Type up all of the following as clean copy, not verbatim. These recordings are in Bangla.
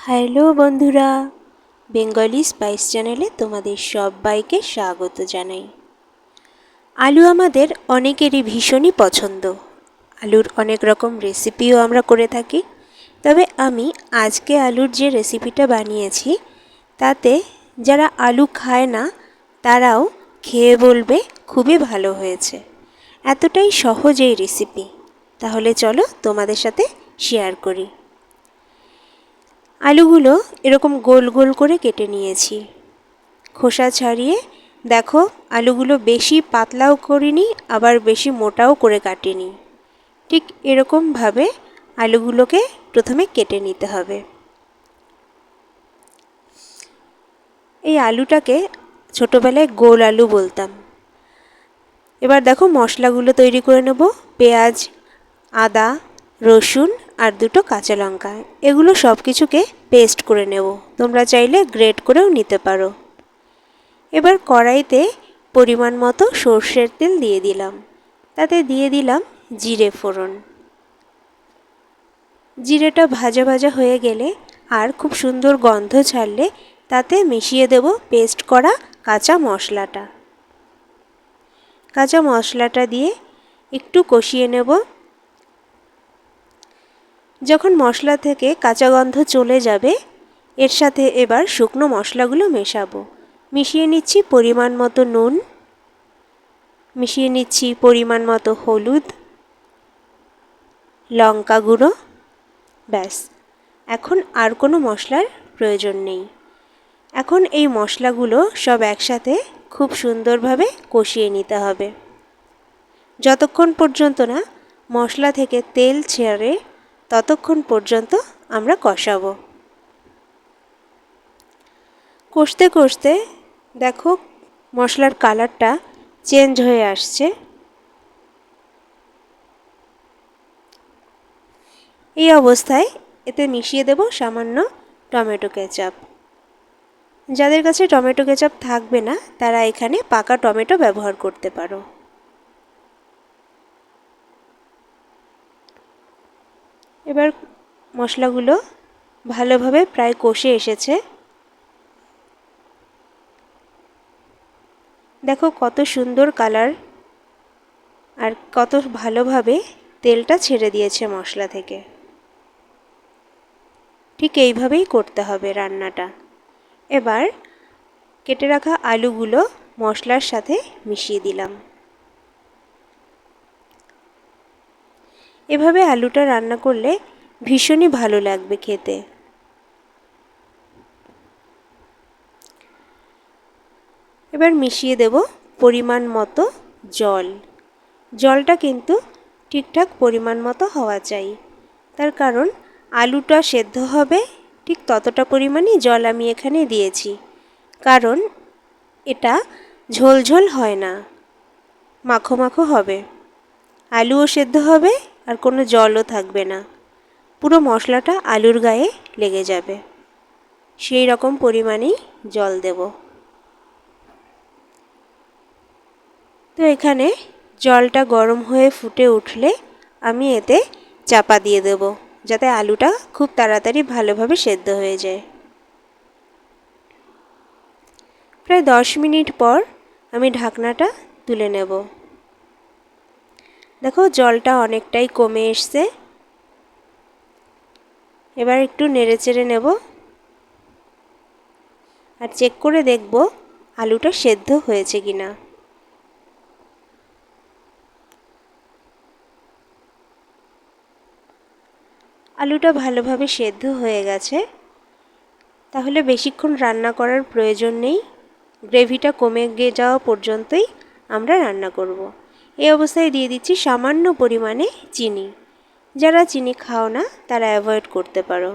হ্যালো বন্ধুরা, বেঙ্গলি স্পাইস চ্যানেলে তোমাদের সবাইকে স্বাগত জানাই। আলু আমাদের অনেকেরই ভীষণই পছন্দ। আলুর অনেক রকম রেসিপিও আমরা করে থাকি। তবে আমি আজকে আলুর যে রেসিপিটা বানিয়েছি তাতে যারা আলু খায় না তারাও খেয়ে বলবে খুবই ভালো হয়েছে। এতটাই সহজ এই রেসিপি। তাহলে চলো তোমাদের সাথে শেয়ার করি। আলুগুলো এরকম গোল গোল করে কেটে নিয়েছি। খোসা ছাড়িয়ে দেখো, আলুগুলো বেশি পাতলাও করিনি আবার বেশি মোটাও করে কাটিনি। ঠিক এরকমভাবে আলুগুলোকে প্রথমে কেটে নিতে হবে। এই আলুটাকে ছোটোবেলায় গোল আলু বলতাম। এবার দেখো মশলাগুলো তৈরি করে নেব। পেঁয়াজ, আদা, রসুন আর দুটো কাঁচা লঙ্কা, এগুলো সব কিছুকে পেস্ট করে নেব। তোমরা চাইলে গ্রেট করেও নিতে পারো। এবার কড়াইতে পরিমাণ মতো সর্ষের তেল দিয়ে দিলাম। তাতে দিয়ে দিলাম জিরে ফোড়ন। জিরেটা ভাজা ভাজা হয়ে গেলে আর খুব সুন্দর গন্ধ ছাড়লে তাতে মিশিয়ে দেব পেস্ট করা কাঁচা মশলাটা। কাঁচা মশলাটা দিয়ে একটু কষিয়ে নেব। যখন মশলা থেকে কাঁচা গন্ধ চলে যাবে এর সাথে এবার শুকনো মশলাগুলো মেশাবো। মিশিয়ে নিচ্ছি পরিমাণ মতো নুন, মিশিয়ে নিচ্ছি পরিমাণ মতো হলুদ, লঙ্কা গুঁড়ো। ব্যাস, এখন আর কোনো মশলার প্রয়োজন নেই। এখন এই মশলাগুলো সব একসাথে খুব সুন্দরভাবে কষিয়ে নিতে হবে। যতক্ষণ পর্যন্ত না মশলা থেকে তেল ছেড়ে ততক্ষণ পর্যন্ত আমরা কষাবো। কষতে কষতে দেখো মশলার কালারটা চেঞ্জ হয়ে আসছে। এই অবস্থায় এতে মিশিয়ে দেব সামান্য টমেটো কেচাপ। যাদের কাছে টমেটো কেচাপ থাকবে না তারা এখানে পাকা টমেটো ব্যবহার করতে পারো। এবার মশলাগুলো ভালোভাবে প্রায় কষে এসেছে। দেখো কত সুন্দর কালার আর কত ভালোভাবে তেলটা ছেড়ে দিয়েছে মশলা থেকে। ঠিক এইভাবেই করতে হবে রান্নাটা। এবার কেটে রাখা আলুগুলো মশলার সাথে মিশিয়ে দিলাম। এভাবে আলুটা রান্না করলে ভীষণই ভালো লাগবে খেতে। এবার মিশিয়ে দেব পরিমাণ মতো জল। জলটা কিন্তু ঠিকঠাক পরিমাণ মতো হওয়া চাই, তার কারণ আলুটা সেদ্ধ হবে ঠিক ততটা পরিমাণই জল আমি এখানে দিয়েছি। কারণ এটা ঝোল ঝোল হয় না, মাখো মাখো হবে। আলুও সেদ্ধ হবে আর কোনো জলও থাকবে না, পুরো মশলাটা আলুর গায়ে লেগে যাবে। সেই রকম পরিমাণেই জল দেব। তো এখানে জলটা গরম হয়ে ফুটে উঠলে আমি এতে চাপা দিয়ে দেব, যাতে আলুটা খুব তাড়াতাড়ি ভালোভাবে সেদ্ধ হয়ে যায়। প্রায় 10 মিনিট পর আমি ঢাকনাটা তুলে নেব। দেখো জলটা অনেকটাই কমে এসছে। এবার একটু নেড়েচেড়ে নেব আর চেক করে দেখব আলুটা সেদ্ধ হয়েছে কিনা। আলুটা ভালোভাবে সেদ্ধ হয়ে গেছে। তাহলে বেশিক্ষণ রান্না করার প্রয়োজন নেই। গ্রেভিটা কমে যাওয়া পর্যন্তই আমরা রান্না করব। এই অবস্থায় দিয়ে দিচ্ছি সামান্য পরিমাণে চিনি। যারা চিনি খাও না তারা অ্যাভয়েড করতে পারো।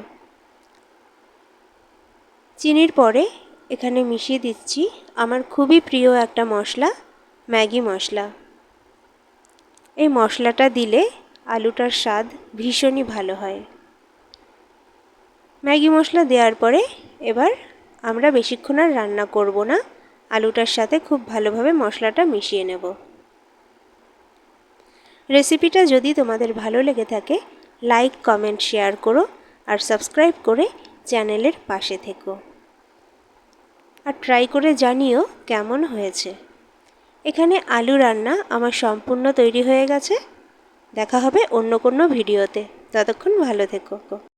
চিনির পরে এখানে মিশিয়ে দিচ্ছি আমার খুবই প্রিয় একটা মশলা, ম্যাগি মশলা। এই মশলাটা দিলে আলুটার স্বাদ ভীষণই ভালো হয়। ম্যাগি মশলা দেওয়ার পরে এবার আমরা বেশিক্ষণ আর রান্না করব না, আলুটার সাথে খুব ভালোভাবে মশলাটা মিশিয়ে নেব। রেসিপিটা যদি তোমাদের ভালো লেগে থাকে লাইক, কমেন্ট, শেয়ার করো আর সাবস্ক্রাইব করে চ্যানেলের পাশে থেকো আর ট্রাই করে জানিও কেমন হয়েছে। এখানে আলু রান্না আমার সম্পূর্ণ তৈরি হয়ে গেছে। দেখা হবে অন্য কোনো ভিডিওতে। ততক্ষণ ভালো থেকো।